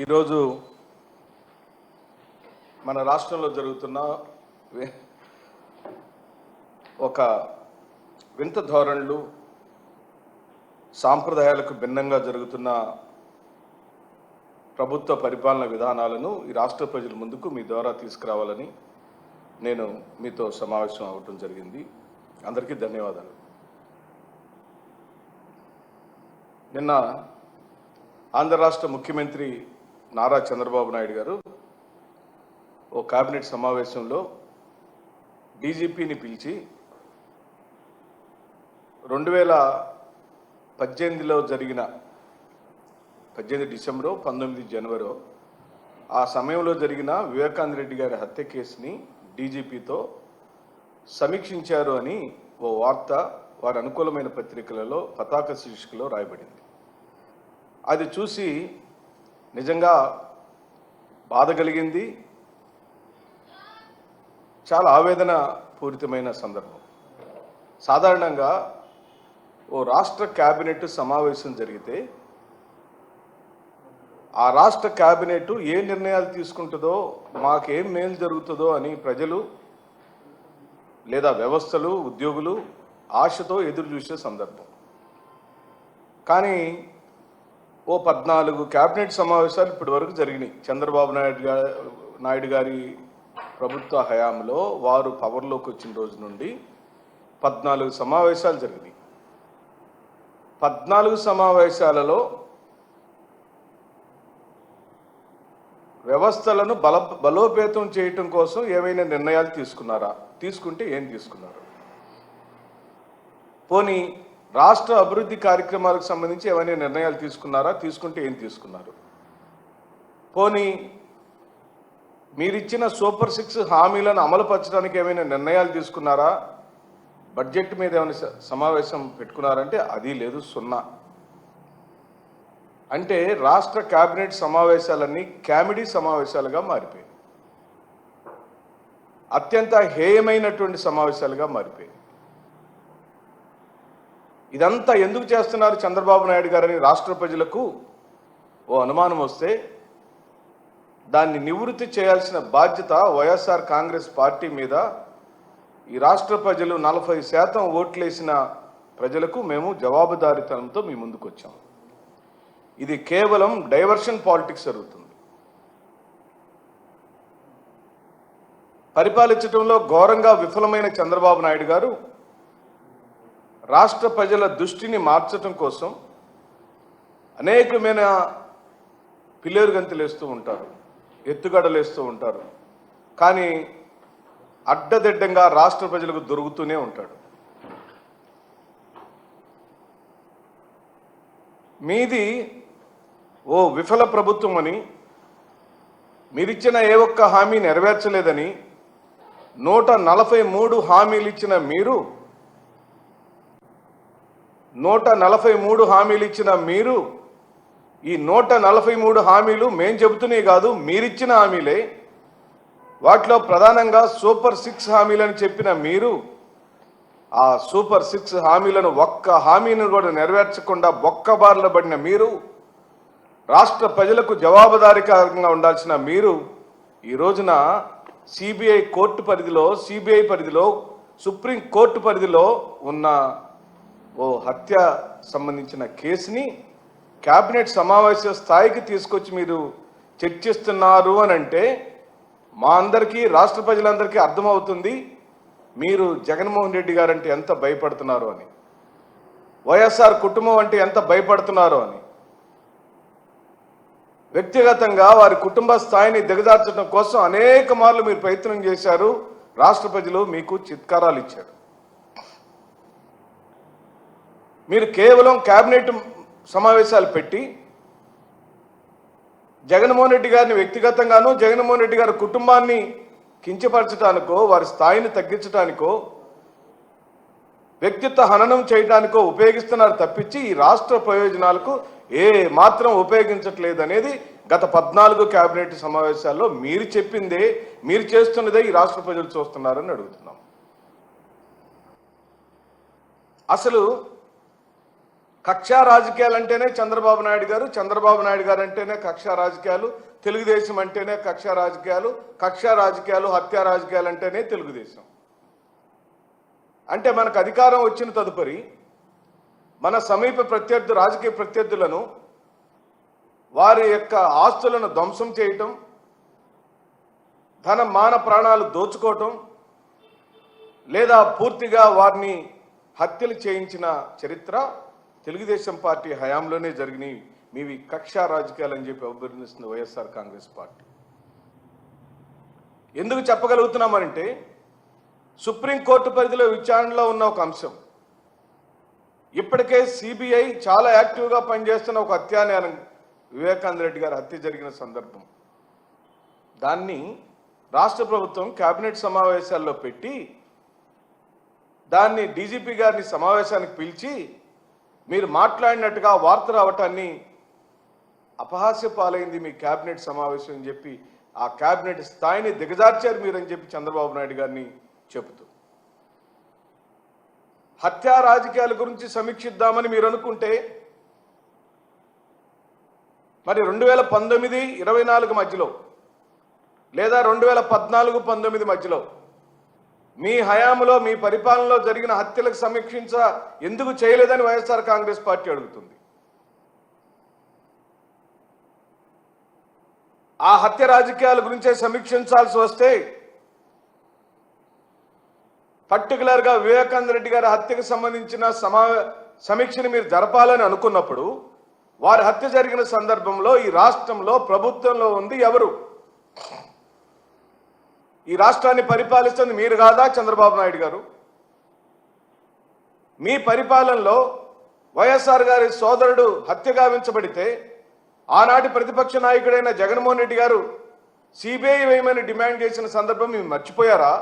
ఈరోజు మన రాష్ట్రంలో జరుగుతున్న ఒక వింత ధోరణులు, సాంప్రదాయాలకు భిన్నంగా జరుగుతున్న ప్రభుత్వ పరిపాలన విధానాలను ఈ రాష్ట్ర ప్రజల ముందుకు మీ ద్వారా తీసుకురావాలని నేను మీతో సమావేశం అవ్వటం జరిగింది. అందరికీ ధన్యవాదాలు. నిన్న ఆంధ్ర రాష్ట్ర ముఖ్యమంత్రి నారా చంద్రబాబు నాయుడు గారు ఓ కేబినెట్ సమావేశంలో డీజీపీని పిలిచి 2018లో జరిగిన 18 డిసెంబరు 19 జనవరి ఆ సమయంలో జరిగిన వివేకానంద రెడ్డి గారి హత్య కేసుని డీజీపీతో సమీక్షించారు అని ఓ వార్త వారి అనుకూలమైన పత్రికలలో పతాక శీర్షికలో రాయబడింది. అది చూసి నిజంగా బాధ కలిగింది. చాలా ఆవేదన పూరితమైన సందర్భం. సాధారణంగా ఓ రాష్ట్ర కేబినెట్ సమావేశం జరిగితే ఆ రాష్ట్ర కేబినెట్ ఏ నిర్ణయాలు తీసుకుంటుందో, మాకేం మేలు జరుగుతుందో అని ప్రజలు లేదా వ్యవస్థలు, ఉద్యోగులు ఆశతో ఎదురు చూసే సందర్భం. కానీ ఓ 14 కేబినెట్ సమావేశాలు ఇప్పటి వరకు జరిగినాయి. చంద్రబాబు నాయుడు గారి ప్రభుత్వ హయాంలో వారు పవర్లోకి వచ్చిన రోజు నుండి 14 సమావేశాలు జరిగినాయి. 14 సమావేశాలలో వ్యవస్థలను బలోపేతం చేయటం కోసం ఏమైనా నిర్ణయాలు తీసుకున్నారా? తీసుకుంటే ఏం తీసుకున్నారు? పోనీ రాష్ట్ర అభివృద్ధి కార్యక్రమాలకు సంబంధించి ఏమైనా నిర్ణయాలు తీసుకున్నారా? తీసుకుంటే ఏం తీసుకున్నారు? పోనీ మీరిచ్చిన సూపర్ 6 హామీలను అమలుపరచడానికి ఏమైనా నిర్ణయాలు తీసుకున్నారా? బడ్జెట్ మీద ఏమైనా సమావేశం పెట్టుకున్నారంటే అది లేదు, సున్నా. అంటే రాష్ట్ర కేబినెట్ సమావేశాలన్నీ కామెడీ సమావేశాలుగా మారిపోయాయి. అత్యంత హేయమైనటువంటి సమావేశాలుగా మారిపోయాయి. ఇదంతా ఎందుకు చేస్తున్నారు చంద్రబాబు నాయుడు గారని రాష్ట్ర ప్రజలకు ఓ అనుమానం వస్తే దాన్ని నివృత్తి చేయాల్సిన బాధ్యత వైఎస్ఆర్ కాంగ్రెస్ పార్టీ మీద ఈ రాష్ట్ర ప్రజలు 40% ఓట్లేసిన ప్రజలకు మేము జవాబుదారీతనంతో మీ ముందుకు వచ్చాం. ఇది కేవలం డైవర్షన్ పాలిటిక్స్ జరుగుతుంది. పరిపాలించడంలో ఘోరంగా విఫలమైన చంద్రబాబు నాయుడు గారు రాష్ట్ర ప్రజల దృష్టిని మార్చడం కోసం అనేకమైన పిల్లేరుగంతులేస్తూ ఉంటారు, ఎత్తుగడలేస్తూ ఉంటారు. కానీ అడ్డదిడ్డంగా రాష్ట్ర ప్రజలకు దొరుకుతూనే ఉంటాడు. మీది ఓ విఫల ప్రభుత్వం అని, మీరిచ్చిన ఏ ఒక్క హామీ నెరవేర్చలేదని 143 హామీలు ఇచ్చిన మీరు 143 హామీలు ఇచ్చిన మీరు ఈ 143 హామీలు మేం చెబుతూనే కాదు, మీరిచ్చిన హామీలే. వాటిలో ప్రధానంగా సూపర్ 6 హామీలని చెప్పిన మీరు ఆ సూపర్ 6 హామీలను ఒక్క హామీని కూడా నెరవేర్చకుండా బొక్కబార్లు పడిన మీరు, రాష్ట్ర ప్రజలకు జవాబుదారీకరంగా ఉండాల్సిన మీరు ఈ రోజున సిబిఐ పరిధిలో సుప్రీం కోర్టు పరిధిలో ఉన్న ఓ హత్య సంబంధించిన కేసుని కేబినెట్ సమావేశ స్థాయికి తీసుకొచ్చి మీరు చర్చిస్తున్నారు అని అంటే మా అందరికీ, రాష్ట్ర ప్రజలందరికీ అర్థమవుతుంది మీరు జగన్మోహన్ రెడ్డి గారు అంటే ఎంత భయపడుతున్నారు అని, వైఎస్ఆర్ కుటుంబం అంటే ఎంత భయపడుతున్నారు అని. వ్యక్తిగతంగా వారి కుటుంబ స్థాయిని దిగజార్చడం కోసం అనేక మార్లు మీరు ప్రయత్నం చేశారు. రాష్ట్ర ప్రజలు మీకు చిత్కారాలు ఇచ్చారు. మీరు కేవలం కేబినెట్ సమావేశాలు పెట్టి జగన్మోహన్ రెడ్డి గారిని వ్యక్తిగతంగానూ, జగన్మోహన్ రెడ్డి గారి కుటుంబాన్ని కించపరచడానికో, వారి స్థాయిని తగ్గించడానికో, వ్యక్తిత్వ హననం చేయడానికో ఉపయోగిస్తున్నారు తప్పించి ఈ రాష్ట్ర ప్రయోజనాలకు ఏ మాత్రం ఉపయోగించట్లేదు అనేది గత 14 కేబినెట్ సమావేశాల్లో మీరు చెప్పిందే, మీరు చేస్తున్నదే ఈ రాష్ట్ర ప్రజలు చూస్తున్నారని అడుగుతున్నాం. అసలు కక్షా రాజకీయాలు అంటేనే చంద్రబాబు నాయుడు గారు, చంద్రబాబు నాయుడు గారు అంటేనే కక్షా రాజకీయాలు, తెలుగుదేశం అంటేనే కక్షా రాజకీయాలు, హత్యా రాజకీయాలు అంటేనే తెలుగుదేశం. అంటే మనకు అధికారం వచ్చిన తదుపరి మన సమీప రాజకీయ ప్రత్యర్థులను వారి యొక్క ఆస్తులను ధ్వంసం చేయటం, ధన మాన ప్రాణాలు దోచుకోవటం, లేదా పూర్తిగా వారిని హత్యలు చేయించిన చరిత్ర తెలుగుదేశం పార్టీ హయాంలోనే జరిగినాయి. మీవి కక్షా రాజకీయాలు అని చెప్పి అభివర్ణిస్తుంది వైఎస్ఆర్ కాంగ్రెస్ పార్టీ. ఎందుకు చెప్పగలుగుతున్నామనంటే సుప్రీంకోర్టు పరిధిలో విచారణలో ఉన్న ఒక అంశం, ఇప్పటికే సిబిఐ చాలా యాక్టివ్గా పనిచేస్తున్న ఒక హత్యానేరం వివేకానంద రెడ్డి గారి హత్య జరిగిన సందర్భం, దాన్ని రాష్ట్ర ప్రభుత్వం కేబినెట్ సమావేశాల్లో పెట్టి దాన్ని డీజీపీ గారిని సమావేశానికి పిలిచి మీరు మాట్లాడినట్టుగా వార్త రావటాన్ని అపహాస్య పాలైంది మీ కేబినెట్ సమావేశం అని చెప్పి ఆ కేబినెట్ స్థాయిని దిగజార్చారు మీరని చెప్పి చంద్రబాబు నాయుడు గారిని చెబుతూ, హత్యా రాజకీయాల గురించి సమీక్షిద్దామని మీరు అనుకుంటే మరి 2019-24 మధ్యలో లేదా 2014-19 మధ్యలో మీ హయాంలో మీ పరిపాలనలో జరిగిన హత్యలకు సమీక్షించ ఎందుకు చేయలేదని వైఎస్ఆర్ కాంగ్రెస్ పార్టీ అడుగుతుంది. ఆ హత్య రాజకీయాల గురించే సమీక్షించాల్సి వస్తే పర్టికులర్గా వివేకానంద రెడ్డి గారి హత్యకు సంబంధించిన సమీక్షని మీరు జరపాలని అనుకున్నప్పుడు వారి హత్య జరిగిన సందర్భంలో ఈ రాష్ట్రంలో ప్రభుత్వంలో ఉంది ఎవరు? ఈ రాష్ట్రాన్ని పరిపాలిస్తుంది మీరు కాదా చంద్రబాబు నాయుడు గారు? మీ పరిపాలనలో వైఎస్ఆర్ గారి సోదరుడు హత్య గావించబడితే ఆనాటి ప్రతిపక్ష నాయకుడైన జగన్మోహన్ రెడ్డి గారు సిబిఐ వేయమని డిమాండ్ చేసిన సందర్భం మీరు మర్చిపోయారా?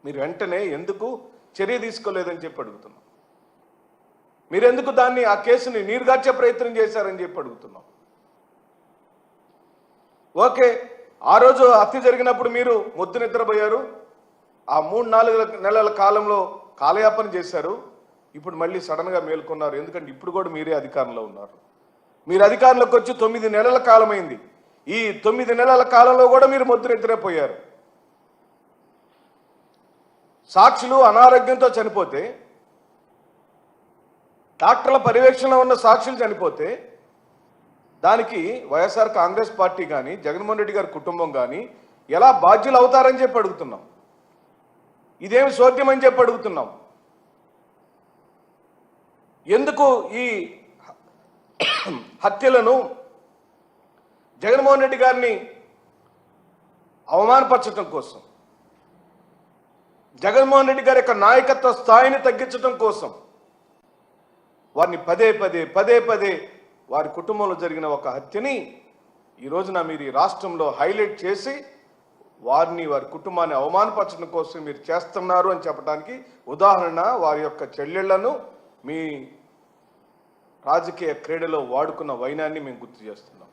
మీరు వెంటనే ఎందుకు చర్య తీసుకోలేదని చెప్పి అడుగుతున్నాం. మీరెందుకు ఆ కేసుని నీరుగార్చే ప్రయత్నం చేశారని చెప్పి అడుగుతున్నాం. ఓకే, ఆ రోజు హత్య జరిగినప్పుడు మీరు మొద్దు నిద్రపోయారు, ఆ 3-4 నెలల కాలంలో కాలయాపన చేశారు, ఇప్పుడు మళ్ళీ సడన్గా మేల్కొన్నారు. ఎందుకంటే ఇప్పుడు కూడా మీరే అధికారంలో ఉన్నారు. మీరు అధికారంలోకి వచ్చి 9 నెలల కాలమైంది. ఈ 9 నెలల కాలంలో కూడా మీరు మొద్దు నిద్రపోయారు. సాక్షులు అనారోగ్యంతో చనిపోతే, డాక్టర్ల పర్యవేక్షణలో ఉన్న సాక్షులు చనిపోతే దానికి వైఎస్ఆర్ కాంగ్రెస్ పార్టీ కానీ జగన్మోహన్ రెడ్డి గారి కుటుంబం కానీ ఎలా బాధ్యులు అవుతారని చెప్పి అడుగుతున్నాం. ఇదేమి సోద్యమని చెప్పి అడుగుతున్నాం. ఎందుకు ఈ హత్యలను జగన్మోహన్ రెడ్డి గారిని అవమానపరచడం కోసం, జగన్మోహన్ రెడ్డి గారి యొక్క నాయకత్వ స్థాయిని తగ్గించడం కోసం వారిని పదే పదే వారి కుటుంబంలో జరిగిన ఒక హత్యని ఈ రోజున మీరు ఈ రాష్ట్రంలో హైలైట్ చేసి వారిని వారి కుటుంబాన్ని అవమానపరచడం కోసం మీరు చేస్తున్నారు అని చెప్పడానికి ఉదాహరణ వారి యొక్క చెల్లెళ్లను మీ రాజకీయ క్రీడలో వాడుకున్న వైనాన్ని మేము గుర్తు చేస్తున్నాం.